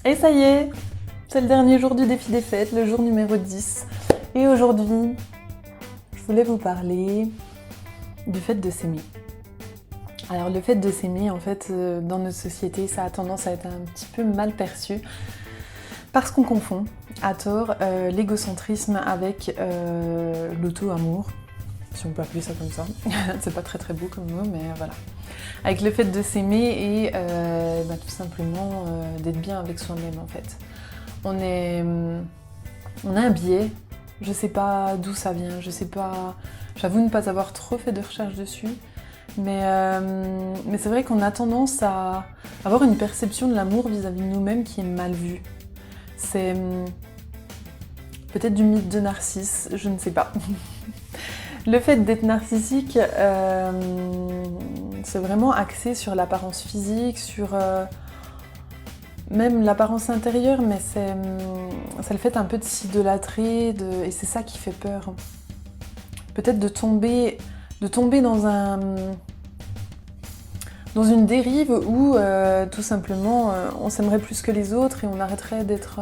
Et ça y est, c'est le dernier jour du défi des fêtes, le jour numéro 10. Et aujourd'hui, je voulais vous parler du fait de s'aimer. Alors le fait de s'aimer, en fait, dans notre société, ça a tendance à être un petit peu mal perçu parce qu'on confond, à tort, l'égocentrisme avec l'auto-amour, si on peut appeler ça comme ça. C'est pas très très beau comme mot, mais voilà. Avec le fait de s'aimer et tout simplement d'être bien avec soi-même en fait. On a un biais, je sais pas d'où ça vient, je sais pas, j'avoue ne pas avoir trop fait de recherche dessus, mais c'est vrai qu'on a tendance à avoir une perception de l'amour vis-à-vis de nous-mêmes qui est mal vue. C'est peut-être du mythe de Narcisse, je ne sais pas. Le fait d'être narcissique, c'est vraiment axé sur l'apparence physique, sur même l'apparence intérieure, mais c'est le fait un peu de s'idolâtrer, et c'est ça qui fait peur. Peut-être de tomber dans une dérive où tout simplement on s'aimerait plus que les autres et on arrêterait d'être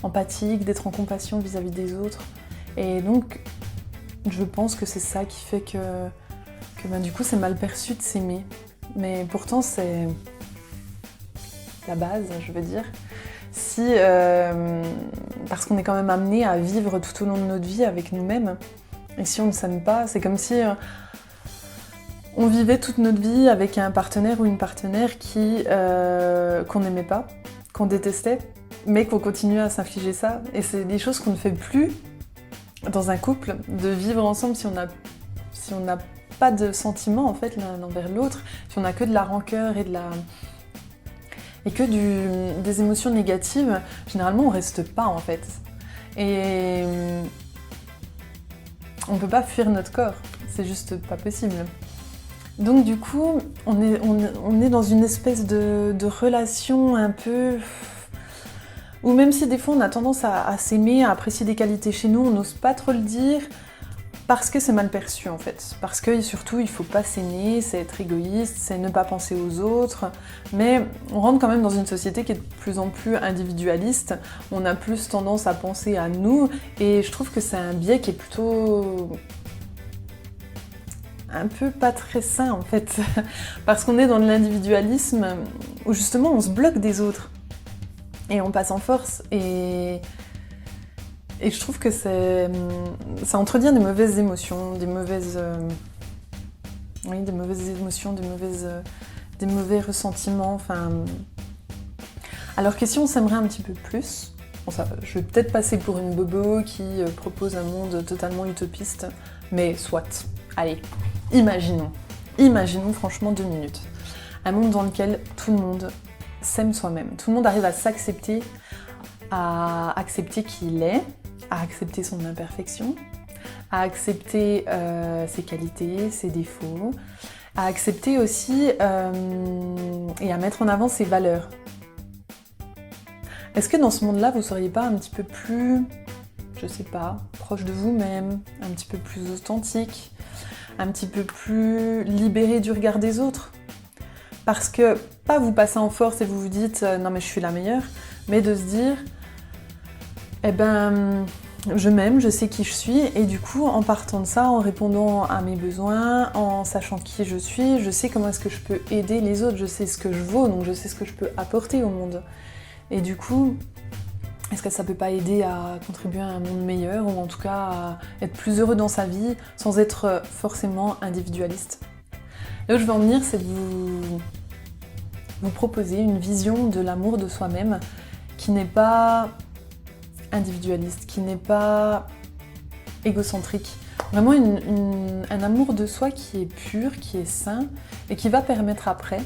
empathique, d'être en compassion vis-à-vis des autres. Et donc, je pense que c'est ça qui fait que du coup c'est mal perçu de s'aimer. Mais pourtant c'est la base, je veux dire. Parce qu'on est quand même amené à vivre tout au long de notre vie avec nous-mêmes. Et si on ne s'aime pas, c'est comme si on vivait toute notre vie avec un partenaire ou une partenaire qu'on n'aimait pas, qu'on détestait, mais qu'on continuait à s'infliger ça. Et c'est des choses qu'on ne fait plus dans un couple, de vivre ensemble si on n'a pas de sentiments en fait l'un envers l'autre, si on n'a que de la rancœur et que des émotions négatives, généralement on reste pas en fait. Et on peut pas fuir notre corps, c'est juste pas possible. Donc du coup, on est dans une espèce de relation un peu... Ou même si des fois on a tendance à s'aimer, à apprécier des qualités chez nous, on n'ose pas trop le dire parce que c'est mal perçu en fait. Parce que surtout il faut pas s'aimer, c'est être égoïste, c'est ne pas penser aux autres. Mais on rentre quand même dans une société qui est de plus en plus individualiste. On a plus tendance à penser à nous et je trouve que c'est un biais qui est plutôt... un peu pas très sain en fait. Parce qu'on est dans l'individualisme où justement on se bloque des autres. Et on passe en force et je trouve que ça entretient des mauvaises émotions, des mauvais ressentiments. Enfin, alors que si on s'aimerait un petit peu plus, je vais peut-être passer pour une bobo qui propose un monde totalement utopiste, mais soit. Allez, imaginons franchement 2 minutes. Un monde dans lequel tout le monde s'aime soi-même. Tout le monde arrive à s'accepter, à accepter qui il est, à accepter son imperfection, à accepter ses qualités, ses défauts, à accepter aussi et à mettre en avant ses valeurs. Est-ce que dans ce monde-là, vous ne seriez pas un petit peu plus, je sais pas, proche de vous-même, un petit peu plus authentique, un petit peu plus libéré du regard des autres ? Parce que, pas vous passer en force et vous vous dites « non mais je suis la meilleure », mais de se dire « eh ben, je m'aime, je sais qui je suis » et du coup, en partant de ça, en répondant à mes besoins, en sachant qui je suis, je sais comment est-ce que je peux aider les autres, je sais ce que je vaux, donc je sais ce que je peux apporter au monde. Et du coup, est-ce que ça peut pas aider à contribuer à un monde meilleur ou en tout cas à être plus heureux dans sa vie sans être forcément individualiste ? Là où je veux en venir, c'est de vous proposer une vision de l'amour de soi-même qui n'est pas individualiste, qui n'est pas égocentrique. Vraiment un amour de soi qui est pur, qui est sain et qui va permettre après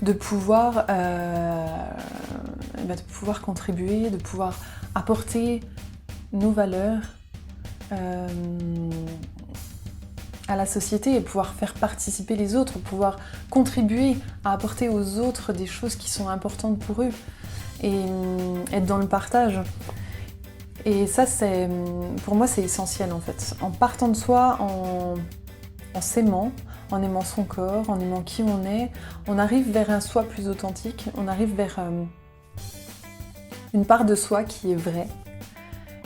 de pouvoir contribuer, de pouvoir apporter nos valeurs à la société et pouvoir faire participer les autres, pouvoir contribuer à apporter aux autres des choses qui sont importantes pour eux et être dans le partage. Et ça, pour moi, c'est essentiel en fait. En partant de soi, en s'aimant, en aimant son corps, en aimant qui on arrive vers un soi plus authentique, on arrive vers une part de soi qui est vraie.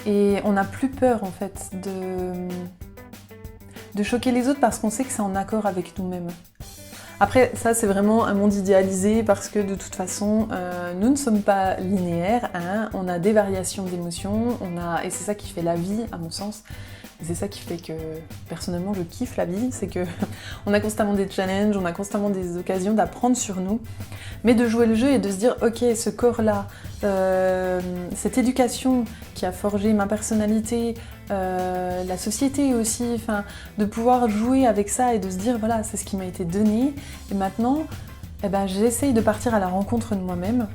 Et on n'a plus peur en fait de choquer les autres parce qu'on sait que c'est en accord avec nous-mêmes. Après, ça c'est vraiment un monde idéalisé parce que de toute façon, nous ne sommes pas linéaires, hein. On a des variations d'émotions, et c'est ça qui fait la vie à mon sens. Et c'est ça qui fait que, personnellement, je kiffe la vie, c'est que on a constamment des challenges, on a constamment des occasions d'apprendre sur nous, mais de jouer le jeu et de se dire, ok, ce corps-là, cette éducation qui a forgé ma personnalité, la société aussi, enfin, de pouvoir jouer avec ça et de se dire, voilà, c'est ce qui m'a été donné, et maintenant, eh ben, j'essaye de partir à la rencontre de moi-même,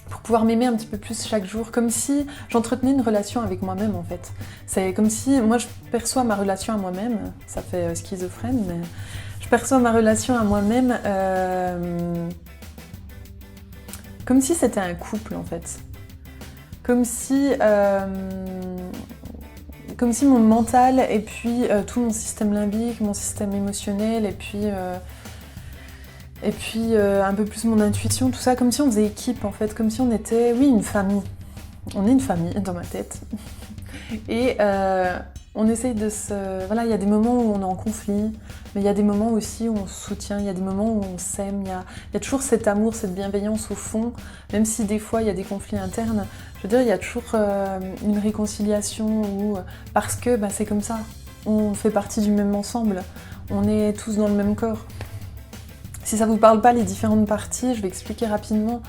pour pouvoir m'aimer un petit peu plus chaque jour, comme si j'entretenais une relation avec moi-même en fait. C'est comme si moi je perçois ma relation à moi-même, ça fait schizophrène, mais je perçois ma relation à moi-même comme si c'était un couple en fait. Comme si mon mental et puis tout mon système limbique, mon système émotionnel et puis un peu plus mon intuition, tout ça, comme si on faisait équipe en fait, comme si on était, oui, une famille. On est une famille dans ma tête. Et on essaye de se... Voilà, il y a des moments où on est en conflit, mais il y a des moments aussi où on se soutient, il y a des moments où on s'aime, il y a toujours cet amour, cette bienveillance au fond, même si des fois il y a des conflits internes. Je veux dire, il y a toujours une réconciliation, parce que bah, c'est comme ça, on fait partie du même ensemble, on est tous dans le même corps. Si ça vous parle pas les différentes parties, je vais expliquer rapidement.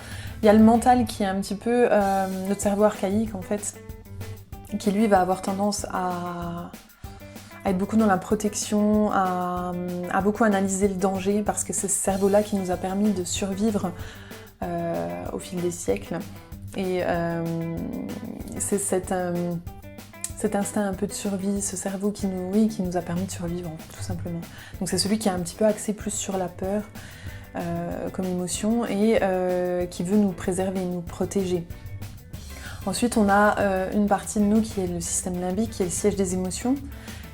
Il y a le mental qui est un petit peu notre cerveau archaïque en fait, qui lui va avoir tendance à être beaucoup dans la protection, à beaucoup analyser le danger, parce que c'est ce cerveau-là qui nous a permis de survivre au fil des siècles. Et c'est cet instinct un peu de survie, ce cerveau qui nous a permis de survivre, tout simplement. Donc c'est celui qui est un petit peu axé plus sur la peur comme émotion et qui veut nous préserver, nous protéger. Ensuite, on a une partie de nous qui est le système limbique, qui est le siège des émotions.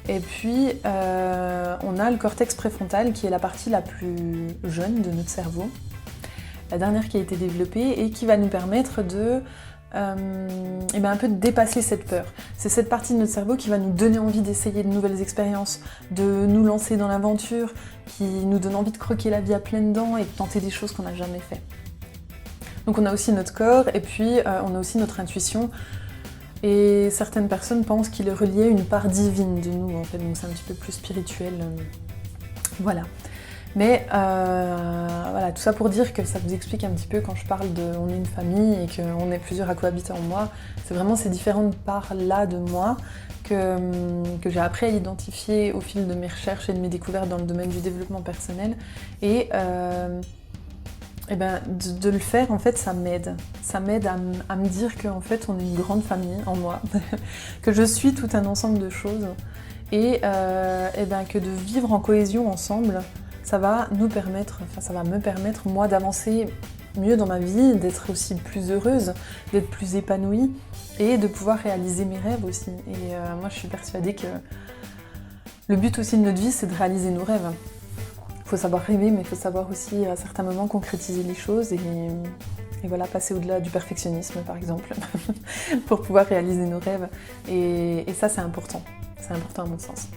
Et puis, on a le cortex préfrontal, qui est la partie la plus jeune de notre cerveau, la dernière qui a été développée et qui va nous permettre de un peu de dépasser cette peur. C'est cette partie de notre cerveau qui va nous donner envie d'essayer de nouvelles expériences, de nous lancer dans l'aventure, qui nous donne envie de croquer la vie à pleines dents et de tenter des choses qu'on n'a jamais fait. Donc on a aussi notre corps et puis on a aussi notre intuition. Et certaines personnes pensent qu'il est relié à une part divine de nous en fait, donc c'est un petit peu plus spirituel. Voilà. Mais voilà, tout ça pour dire que ça vous explique un petit peu quand je parle de on est une famille et qu'on est plusieurs à cohabiter en moi. C'est vraiment ces différentes parts-là de moi que j'ai appris à identifier au fil de mes recherches et de mes découvertes dans le domaine du développement personnel. Et de le faire, en fait, ça m'aide. Ça m'aide à me dire qu'en fait, on est une grande famille en moi, que je suis tout un ensemble de choses et que de vivre en cohésion ensemble, ça va me permettre, moi, d'avancer mieux dans ma vie, d'être aussi plus heureuse, d'être plus épanouie et de pouvoir réaliser mes rêves aussi. Et moi, je suis persuadée que le but aussi de notre vie, c'est de réaliser nos rêves. Il faut savoir rêver, mais il faut savoir aussi, à certains moments, concrétiser les choses et voilà, passer au-delà du perfectionnisme, par exemple, pour pouvoir réaliser nos rêves. Et ça, c'est important. C'est important à mon sens.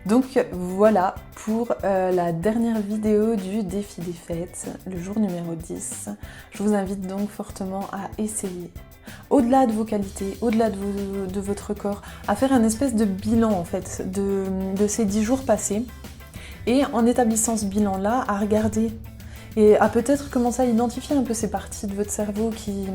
Donc voilà pour la dernière vidéo du défi des fêtes, le jour numéro 10. Je vous invite donc fortement à essayer, au-delà de vos qualités, au-delà de votre corps, à faire un espèce de bilan en fait de ces 10 jours passés. Et en établissant ce bilan-là, à regarder et à peut-être commencer à identifier un peu ces parties de votre cerveau qui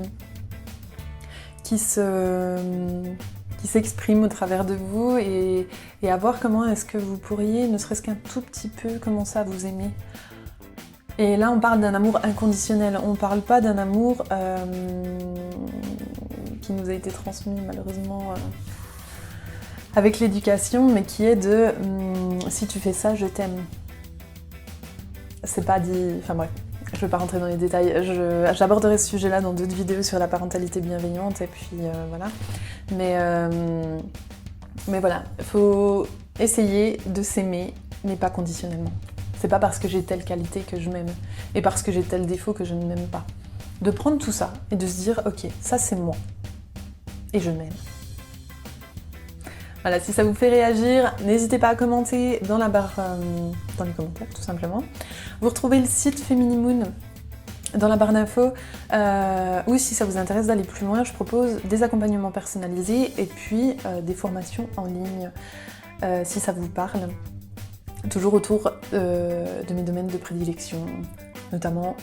s'expriment au travers de vous et à voir comment est-ce que vous pourriez, ne serait-ce qu'un tout petit peu, commencer à vous aimer. Et là, on parle d'un amour inconditionnel, on ne parle pas d'un amour qui nous a été transmis malheureusement avec l'éducation, mais qui est de si tu fais ça, je t'aime. C'est pas dit. Enfin bref, je ne vais pas rentrer dans les détails. J'aborderai ce sujet-là dans d'autres vidéos sur la parentalité bienveillante, et puis voilà. Mais voilà, il faut essayer de s'aimer mais pas conditionnellement. C'est pas parce que j'ai telle qualité que je m'aime, et parce que j'ai tel défaut que je ne m'aime pas. De prendre tout ça et de se dire, ok, ça c'est moi, et je m'aime. Voilà, si ça vous fait réagir, n'hésitez pas à commenter dans la barre, dans les commentaires tout simplement. Vous retrouvez le site Feminimoon dans la barre d'infos, ou si ça vous intéresse d'aller plus loin, je propose des accompagnements personnalisés et puis des formations en ligne, si ça vous parle. Toujours autour de mes domaines de prédilection, notamment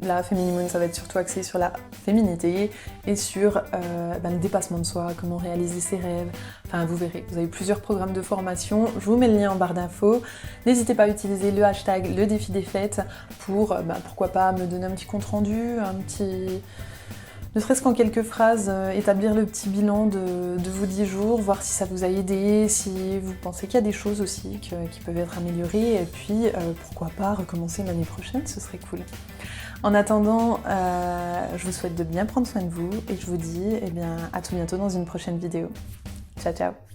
la Feminimoon, ça va être surtout axé sur la féminité et sur le dépassement de soi, comment réaliser ses rêves. Enfin, vous verrez, vous avez plusieurs programmes de formation. Je vous mets le lien en barre d'infos. N'hésitez pas à utiliser le hashtag le défi des fêtes pour, pourquoi pas, me donner un petit compte rendu, ne serait-ce qu'en quelques phrases, établir le petit bilan de vos 10 jours, voir si ça vous a aidé, si vous pensez qu'il y a des choses aussi qui peuvent être améliorées, et puis pourquoi pas recommencer l'année prochaine, ce serait cool. En attendant, je vous souhaite de bien prendre soin de vous et je vous dis à tout bientôt dans une prochaine vidéo. Ciao ciao!